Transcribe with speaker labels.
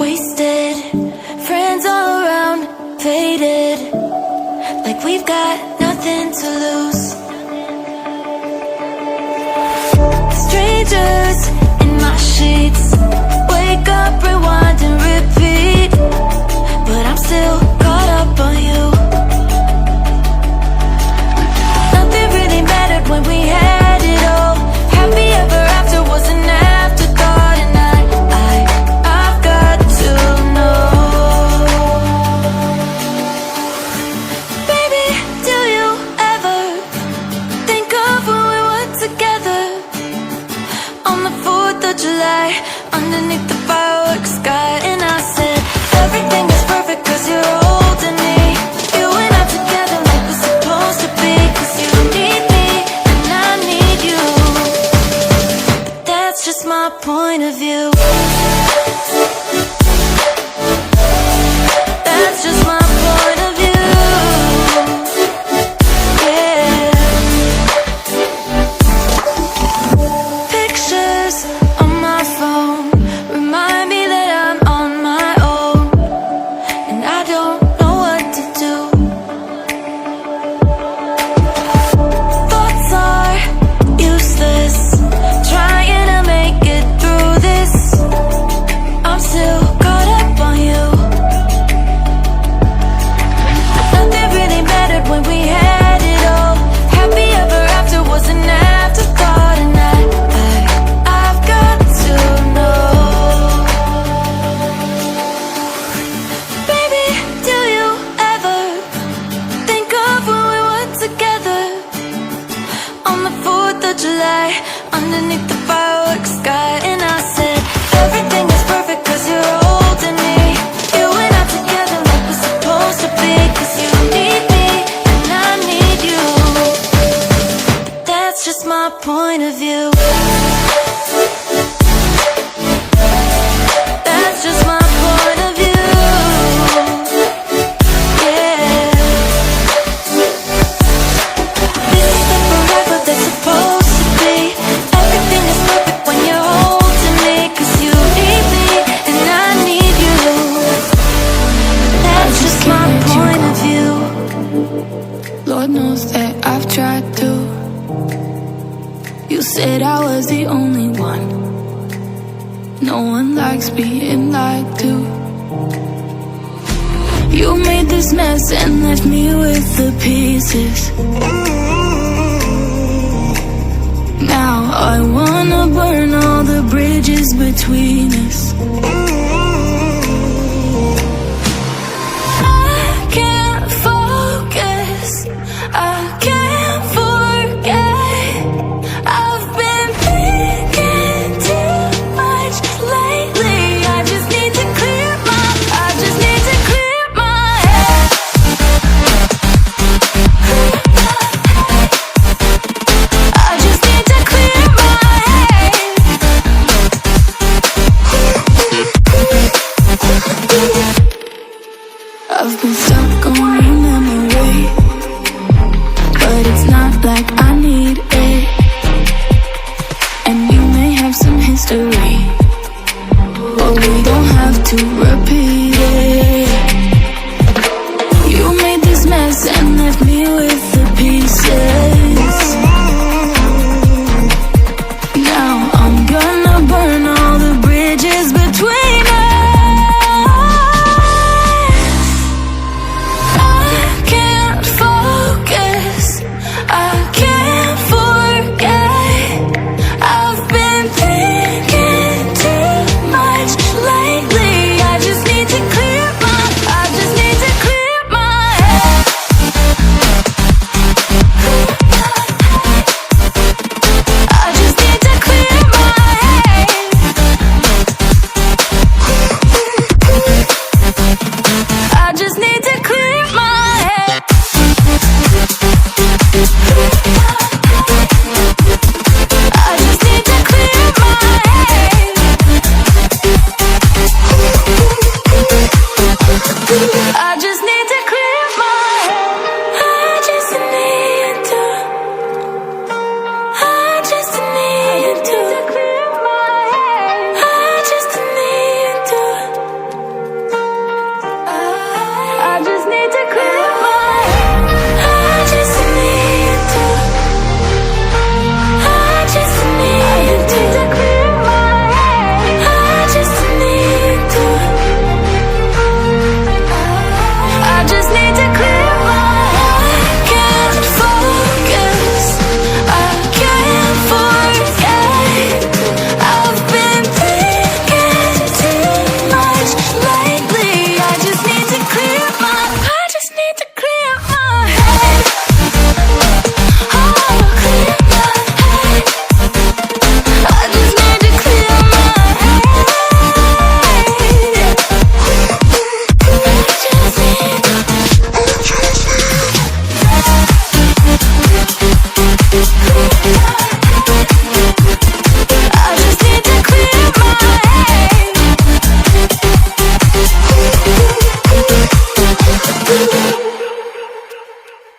Speaker 1: wasted. Friends all around, faded, like we've got nothing to lose. Strangers in my sheets, wake up, rewind and repeat, but I'm still caught up on you. Nothing really mattered when we had it all. Happy ever after was an afterthought, and I've got to know. Baby, do you ever think of when we were together on the 4th of July, underneath the fireworks sky? And I said, everything is perfect cause you're holding me. You and I together like we're supposed to be, cause you need me and I need you. But that's just my point of view. That's just my point of view. Yeah. Pictures on my phone remind me that I'm on my own, and I don't know what to do. Thoughts are useless, trying to make it through this. I'm still caught up on you. Nothing really mattered when we had it all. Happy ever after was an afterthought, and I've got to know. Baby, do you ever think of when we were together on the 4th of July, underneath the fireworks sky? And I said, everything is perfect cause you're holding me. You and I together like we're supposed to be, cause you need me and I need you. But that's just my point of view. That's just my point of view. Yeah. This is the forever that's supposed to be. Everything is perfect when you're holding me, cause you need me and I need you. That's just my point of view.
Speaker 2: Lord knows that I've tried to. You said I was the only one. No one likes being lied to. You made this mess and left me with the pieces. Now I wanna burn all the bridges between us. I can't focus, I can't forget. I've been thinking too much lately. I just need to clear my head. I just need to clear my head. I've been stuck on your memory, but it's not like I need it. And you may have some history, but we don't have to repeat